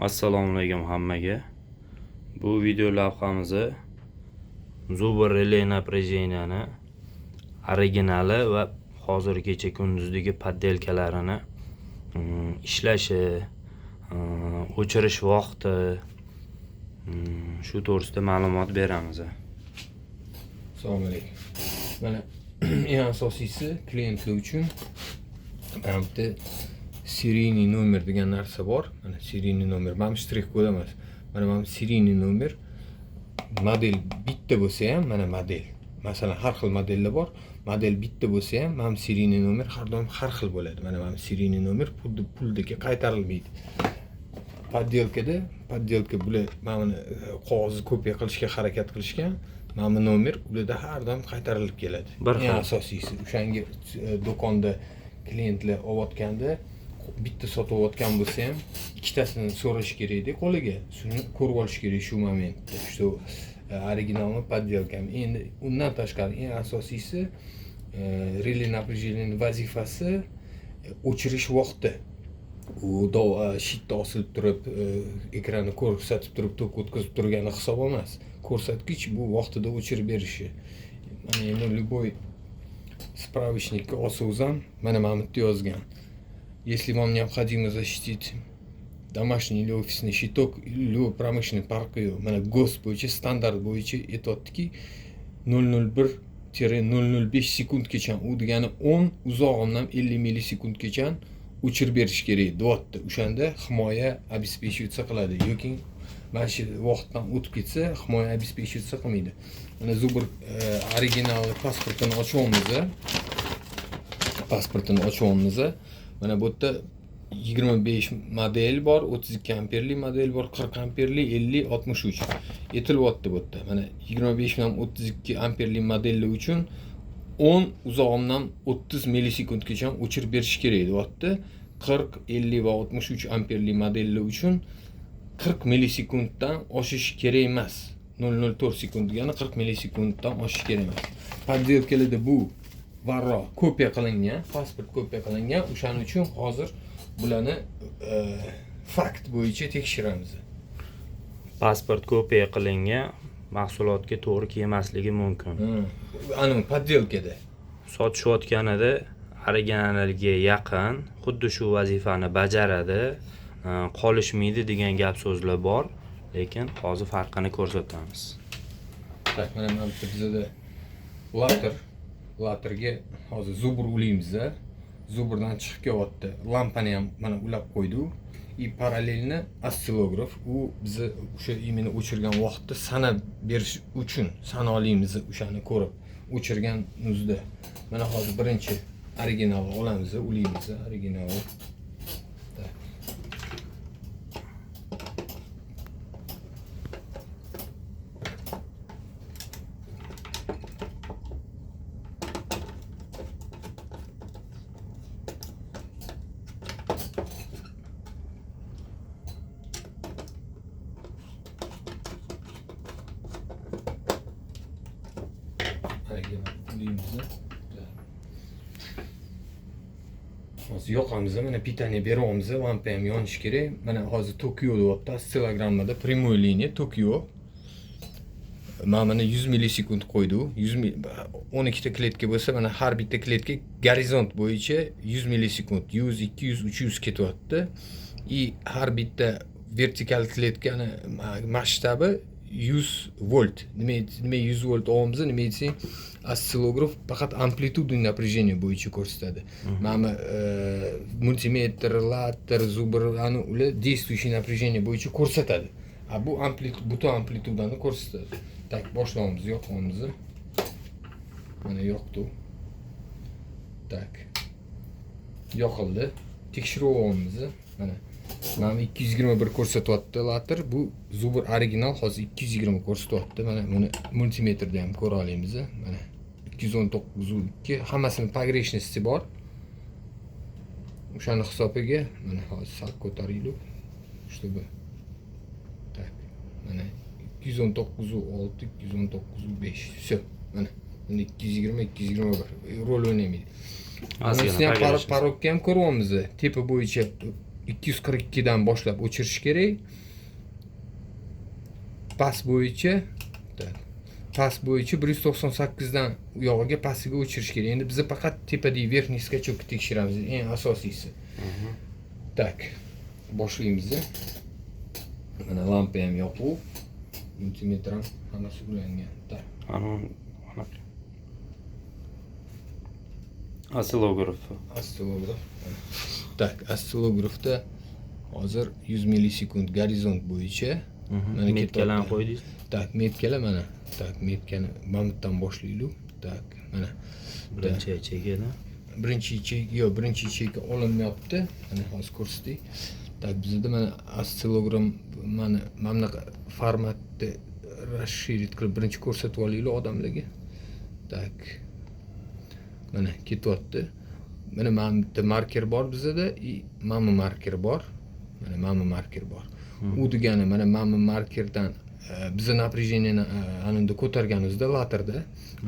Assalomu alaykum hammaga. Bu video lavhamizni Zubr relay напряжениyaning originali va hozirgacha kunduzdagi poddelkalarini ishlashi, o'chirish vaqti shu to'g'risida ma'lumot beramiz. Assalomu alaykum. Mana eng asosiysi klientlar uchun mana bitta seriyniy nomer degan narsa bor. Mana seriyniy nomer. Mana shtrix kod emas. Mana seriyniy nomer. Model bitta bo'lsa ham, mana model. Masalan, har xil modellar bor. Model bitta bo'lsa ham, mana seriyniy nomer har doim har xil bo'ladi. Mana seriyniy nomer puldagi qaytarilmaydi. Poddelka bular mana qog'ozni kopiya qilishga harakat qilishgan. Mana nomer ularda har doim qaytarilib keladi. Eng asosiysi o'shanga do'konda klientlar olayotganda bitta sotib olayotgan bo'lsa ham ikkitasini so'rash kerakda qo'liga. Shuni ko'rib olish kerak shu momentda. Shu originalmi poddelkami. Endi undan tashqari eng asosiysi relay напряжениyaning vazifasi o'chirish vaqti. U shitda osilib turib, ekranni ko'rsatib turib, tok o'tkazib turgani hisob emas. Ko'rsatkich bu vaqtida o'chirib berishi. Mana endi любой справочникka olsam, mana bu yerda yozgan. Если вам необходимо защитить домашний или офисный щиток или промышленный parqi, mana GOS bo'yicha standart bo'yicha aytayaptiki 001-005 sekundgacha, u degani 10, uzog'imdan 50 millisekundgacha o'chirib berish kerak deyapti. O'shanda himoya обеспечиваться qiladi. Yoki mana shu vaqtdan o'tib ketsa, himoya обеспечиваться qilmaydi. Mana Zubr original pasportini ochamiz. Mana bu yerda 25 model bor, 32 amperli model bor, 40 amperli, 50, 63. Aytilyapti bu yerda. Mana 25 bilan 32 amperli modellar uchun 10, uzog'imdan 30 millisekundgacha o'chirib berish kerak deyapti. 40, 50 va 63 amperli modellar uchun 40 millisekunddan oshish kerak emas. 0.04 sekund degani 40 millisekunddan oshish kerak emas. Poddelkalarda bu varro kopiya qilingan, pasport kopiya qilingan. O'shaning uchun hozir bularni fakt bo'yicha tekshiramiz. Pasport kopiya qilingan mahsulotga to'g'ri kelmasligi mumkin. Ana poddelkada Sotishayotganida originaliga yaqin, xuddi shu vazifani bajaradi, qolishmaydi degan gap so'zlar bor, lekin hozir farqini ko'rsatamiz. Tak, mana bu bizda laterga hozir Zubr ulaymiz. Zubrdan chiqib kelyapti. Lampani ham mana ulab qo'ydik. Parallelni oscillograf, u bizni o'sha imeni o'chirgan vaqtda sanab berish uchun sanolaymiz, o'shani ko'rib o'chirganimizda. Mana hozir birinchi originalni olamiz, ulaymiz, originalni. Hozir yoqamiz, mana pitaniya beryapmiz, lampa ham yonish kerak. Mana hozir Tokyo deyapti, oscillogrammada прямой liniya Tokyo. Mana 100 millisekund qo'ydik. 12 ta kletka bo'lsa, mana har bitta kletka gorizont bo'yicha 100 millisekund, 100, 200, 300 ketyapti. Har bitta vertikal kletkani masshtabi 100 volt. Nima 100 volt olyapmiz, nima desang, oscillograf faqat amplitudni напряжение bo'yicha ko'rsatadi. Mana multimetr, later, Zubrani ular действующий напряжение bo'yicha ko'rsatadi. Bu butun amplitudani ko'rsatadi. Tak, boshlaymiz, yoqamiz. Mana yoqdi. Tak. Yoqildi. Tekshiryapmiz. Mana 221 ko'rsatyapti later. Bu Zubr original hozir 220 ko'rsatyapti. Mana buni multimetrda ham ko'ra olamiz. Mana 219.2 hammasini pogreshnosti bor. O'shani hisobiga mana hozir sal ko'taraylik. Чтобы tak. Mana 219.6, 219.5. Все. Mana 220, 221 rol o'ynamaydi. Mana parokka ham ko'ryapmiz. Tepa bo'yicha 242 dan boshlab o'chirish kerak. Past bo'yicha 198 dan u yog'iga pastiga o'chirish kerak. Endi biz faqat tepadagi verniy skachokni tekshiramiz, eng asosiysi. Tak, boshlaymiz. Mana lampa ham yoquv, multimetr ham hammasi ulangan. Tak. Oscillograf. Tak, oscillografda hozir 100 millisekund gorizont bo'yicha Mana metkalarni qo'ydingiz. Tak, metkalar mana. Tak, metkani mamutdan boshlaylik. Tak, mana. Birinchi chekada. Birinchi cheka olinmayapti. Mana hozir ko'rsatdik. Tak, bizda mana oscillogram mana bunaqa formatda расширить qilib birinchi ko'rsatib olaylik odamlarga. Tak. Mana ketyapti. Mana bitta marker bor bizda, mana marker bor. Mana marker bor. U degani mana markerdan biz напряжениeni anunda ko'targanimizda laterda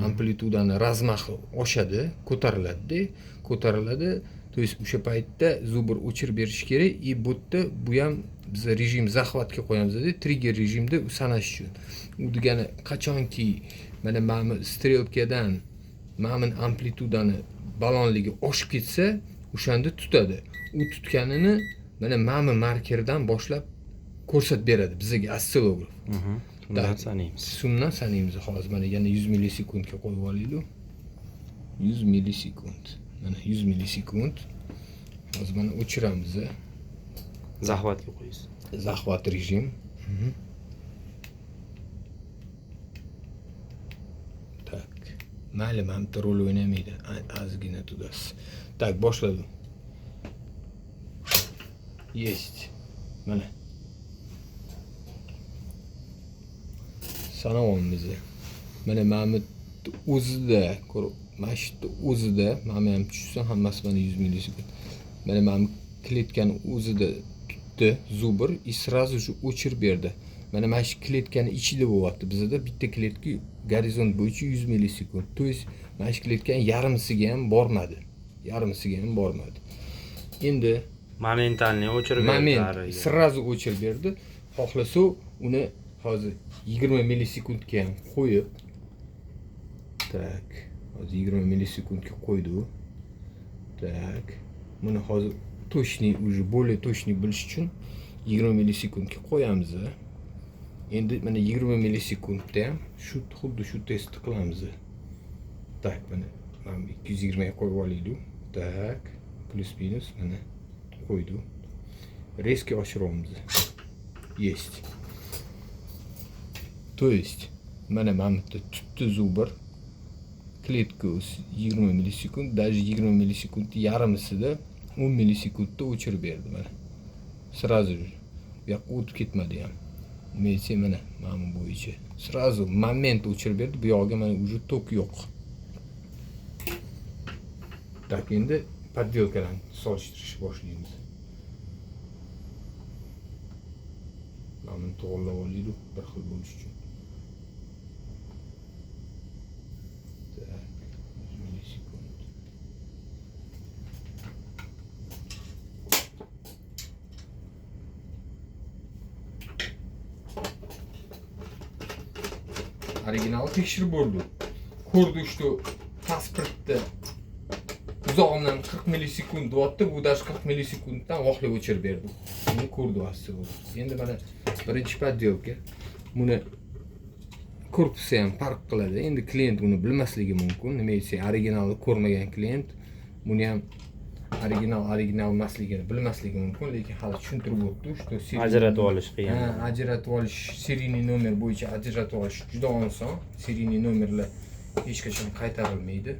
amplitudani razmahi oshadi, ko'tariladi. То есть o'sha paytda zubr o'chirib berish kerak. Bu yerda bu ham biz rejim захватga qo'yamiz-da, trigger rejimda sanash uchun. U degani qachonki mana strelkadan mana amplitudani balonligi oshib ketsa, o'shanda tutadi. U tutganini mana markerdan boshlab ko'rsatib beradi bizga oscillograf. Undan sanaymiz. Shundan sanaymiz hozir. Mana yana 100 millisekundga qo'yib olaylik. 100 millisekund. Mana 100 millisekund. Hozir mana o'chiramiz. Захватga qo'yasiz. Захват rejim. Tak. Mayli, bitta rol o'ynamaydi. Ozgina tudasiz. Tak, boshladim. Есть. Mana. Sanayapmiz. Mana o'zida, mana shu o'zida, mana ham tushsa hammasi mana 100 millisekund. Mana kletkani o'zida tutdi zubr, сразу же o'chirib berdi. Mana shu kletkani ichida bo'lyapti. Bizda bitta kletka gorizont bo'yicha 100 millisekund. То есть mana shu kletkani yarmisiga ham bormadi. Endi Momentalniy o'chirib berdi. Сразу o'chirib berdi. Xohlasa uni hozir 20 millisekundga ham qo'yib, tak, hozir 20 millisekundga qo'ydi. Tak. Buni hozir точный уже более точный bilish uchun 20 millisekundga qo'yamiz. Endi mana 20 millisekundda ham xuddi shu testni qilamiz. Tak, mana 220 ga qo'yib olaylik. Tak, plus minus mana qo'ydi. Резко oshiramiz. Есть. То есть mana bitta tutdi zubr, kletka 20 millisekund, даже 20 millisekund yarmisida 10 millisekundda o'chirib berdi mana. Сразу же. Bu yoqqa o'tib ketmadi ham. Mensi mana bo'yicha. Сразу moment o'chirib berdi. Bu yoqqa mana уже tok yo'q. Tak, endi подделкаlarni solishtirishni boshlaymiz. Mana to'g'rilab olaylik bir xil bo'lish uchun. Original tekshirib bo'ldi. Ko'rdi что pasportda uzoqdan 40 millisekund deyapti, bu даже 40 millisekunddan voqlab o'chirib berdi. Buni ko'rdi aslida. Endi mana birinchi подделка. Buni korpusi ham farq qiladi. Endi klient buni bilmasligi mumkin. Nima desa, originalni ko'rmagan klient buni ham original emasligini bilmasligi mumkin, lekin hali tushuntirib o'tdi, что ajratib olish qiyin. Ajratib olish, seriy nomer bo'yicha ajratib olish juda oson. Seriy nomerlar hech qachon qaytarilmaydi.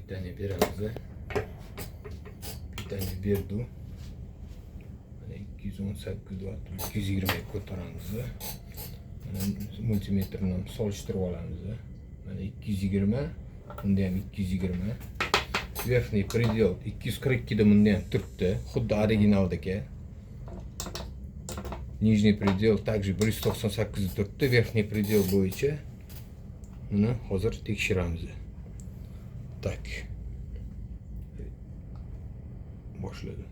Питание beramiz. Питание berdi. Mana 218 watt 220 ga ko'taramiz. Mana multimetrni solishtirib olamiz. Mana 220, Bunda ham 220. Верхний предел 242 da bunda ham turibdi, xuddi originaldagi. Нижний предел также 198 da turibdi, верхний предел bo'yicha. Buni hozir tekshiramiz. Tak. Boshladim.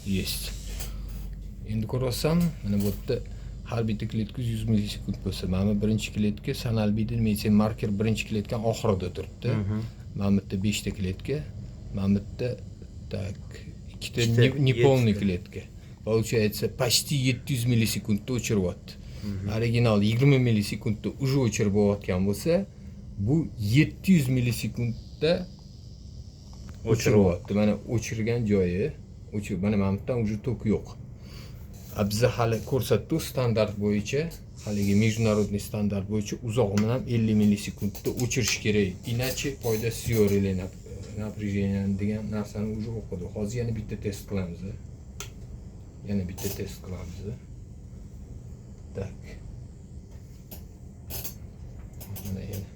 Есть. Endi ko'ryapsan, mana bu yerda har bitta kletka 100 millisekund bo'lsa, mana birinchi kletka sanalbiydi, men marker birinchi kletkan oxirida turibdi. Mana bu yerda 5 ta kletka, mana bu yerda tak 2 ta неполный kletka. Получается, почти 700 millisekundda o'chiryapti. Original 20 millisekundda уже o'chirib bo'layotgan bo'lsa, bu 700 millisekundda o'chiryapti. Mana o'chirgan joyi, mana bu yerdan уже tok yo'q. Biza hali ko'rsatdi standart bo'yicha, haligi международный standart bo'yicha uzog'ini ham 50 millisekundda o'chirish kerak. Иначе foydasi yo'q напряжение degan narsani уже o'qidi. Hozir yana bitta test qilamiz. Yana bitta test qilamiz. Tak. Mana yana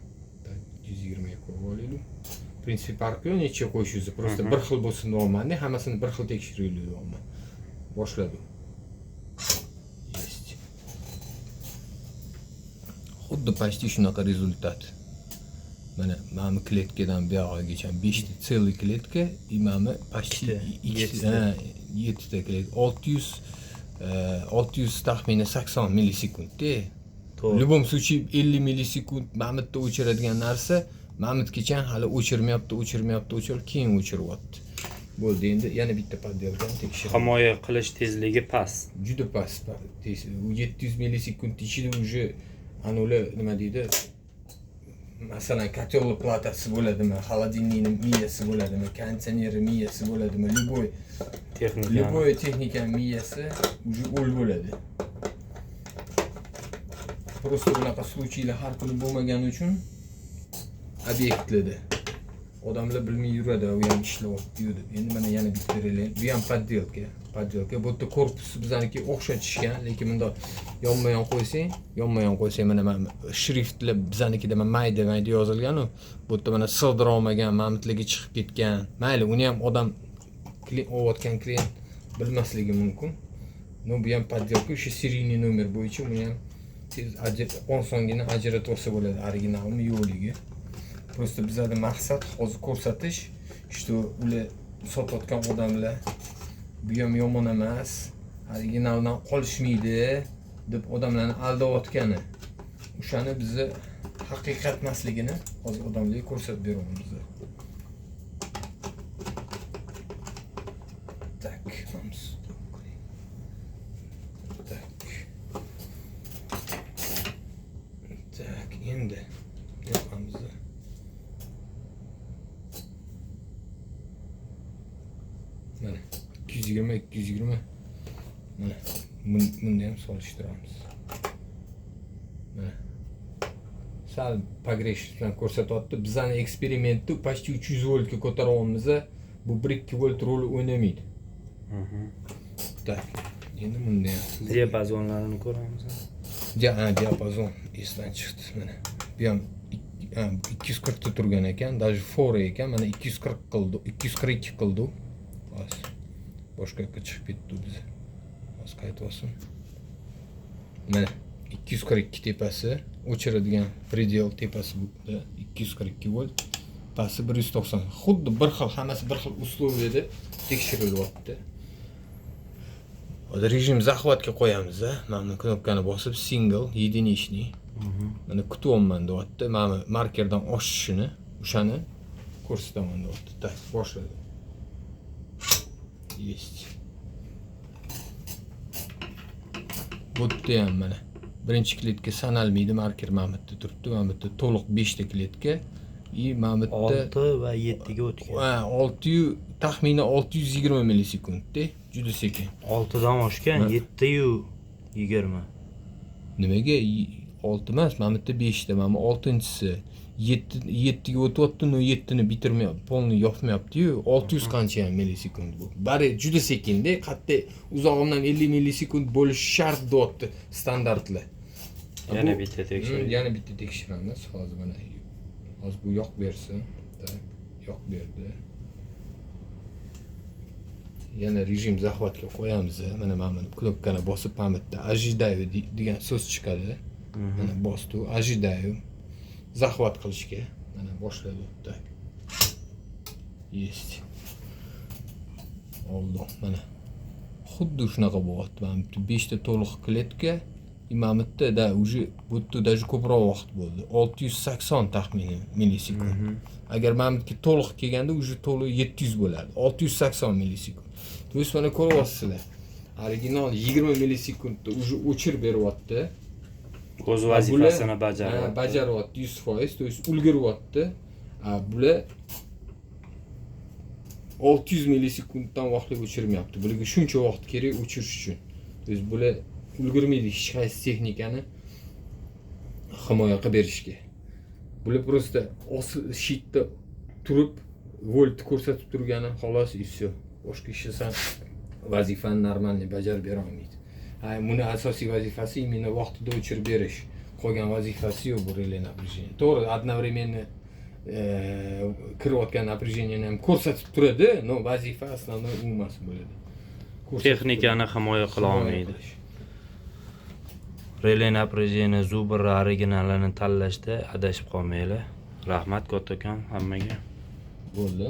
120 ga qo'yib olaylik. Prinsip farqi yo'q, necha qo'yishingiz, просто bir xil bo'lsin nomani, hammasini bir xil tekshiraylik nomani. Boshladim. Xuddi почти shunaqa rezultat. Mana kletkadan buyog'igacha 5 ta целый kletka, mana почти 7 ta kletka, 600 taxminan 80 millisekundda. В любом случае 50 millisekund mana bitta o'chiradigan narsa, mana bitgacha hali o'chirib keyin o'chiryapti. Bo'ldi, endi yana bitta poddelkani tekshiramiz. Himoya qilish tezligi past. Juda past. 700 millisekund ichida уже ular nima deydi? Masalan, kotelni platasi bo'ladimi, холодильникni miyasi bo'ladimi, konditsioner miyasi bo'ladimi, любой texnika miyasi уже o'l bo'ladi. Просто bunaqa случайlar har kuni bo'lmagani uchun obyektlarda odamlar bilmay yuradi, u ham ishlayapti deb. Endi mana yana bitta relay, bu ham poddelka. Bu yerda korpusi bizaniki o'xshatishgan, lekin bunda yonma-yon qo'ysang, mana shriftlar bizanikida mayda yozilgan-ku. Bu yerda mana sig'dira olmagan, mamlakatga chiqib ketgan. Mayli, uni ham odam olayotgan klient bilmasligi mumkin. Bu ham poddelka, o'sha seriyniy nomer bo'yicha buni ham osongina ajratib olsa bo'ladi, originalmi yo'qligi. Просто bizada maqsad hozir ko'rsatish, что ular sotayotgan odamlar bu ham yomon emas, originaldan qolishmaydi deb odamlarni aldayotgani. O'shani bizni haqiqat emasligini hozir odamlarga ko'rsatib beramiz. Tak, vamos. Tak, endi yapamiz. Mana 220. Mana bunda ham solishtiramiz. Mana sal pogresh bilan ko'rsatyapti. Bizning eksperimentni почти 300 voltga ko'taryapmiz. Bu 1-2 volt rol o'ynamaydi. Tak. Endi bunda ham diapazonlarini ko'ramiz. Diapazon esdan chiqdi. Mana bu ham 240 ta turgan ekan, даже fora ekan, mana 240 qildi, 242 qildi. Bas. Boshqa yoqqa chiqib ketdi biz. Bas qaytib olsin. Mana 242 tepasi, o'chiradigan predel tepasi bu 242 volt, pasti 190. Xuddi bir xil, hammasi bir xil uslovlarda tekshirilyapti. Hozir rejim захватga qo'yamiz. Mana knopkani bosib single, единичный. Mana kutyapman deyapti. Mana markerdan oshishini, o'shani ko'rsataman deyapti. Tak, boshladim. Есть. Bu yerda ham mana birinchi kletka sanalmaydi, marker mana bu yerda turibdi. Mana bu yerda to'liq 5 ta kletka. Mana bu yerda 6 va 7 ga o'tgan. 600 taxminan 620 millisekundda, juda sekin. 6 dan oshgan, 720. Nimaga 6 emas, mana bu yerda 5 ta, mana 6-chisi 7 ga o'tyapti, no 7 ni bitirmayapti, polni yopmayapti-yu, 600 qancha millisekund bu. Bari juda sekinda, qatta uzog'imdan 50 millisekund bo'lishi shart deyapti standartlar. Yana bitta tekshiramiz. Yana bitta tekshiramiz. Hozir mana hozir bu yoq bersin. Tak, yoq berdi. Yana rejim захватga qo'yamiz. Mana buni knopkani bosib ham bitta ожидаю degan so'z chiqadi. Mana bosdi, ожидаю захват qilishga. Mana boshladi. Tak. Есть. Oldu. Mana xuddi shunaqa bo'lyapti. Mana bitta 5 ta to'liq kletka, mana bitta da уже bu yerda даже ko'proq vaqt bo'ldi. 680 taxminan millisekund. Agar mana bunga to'liq kelganda уже to'liq 700 bo'ladi. 680 millisekund. To есть mana ko'ryapsizlar. Original 20 millisekundda уже o'chirib beryapti. O'z vazifasini bajaryapti. Bajaryapti 100%, to есть ulguryapti. Bular 600 millisekunddan vaqtga o'chirmayapti. Bularga shuncha vaqt kerak o'chirish uchun. To есть bular ulgurmaydi hech qaysi texnikani himoya qilib berishga. Bular просто shitda turib volt ko'rsatib turgani xolos и все. Boshqa ishlasan vazifani normalniy bajarib bera olmaydi. Buni asosiy vazifasi imенно vaqtida o'chirib berish. Qolgan vazifasi yo'q bu relay напряжение. To'g'ri, одновременно kirayotgan напряжениeni ham ko'rsatib turadi, но vazifa основной u emas bo'ladi. Texnikani himoya qila olmaydi. Relay напряжение Zubr originalini tanlashda adashib qolmanglar. Rahmat kattakon hammaga. Bo'ldi.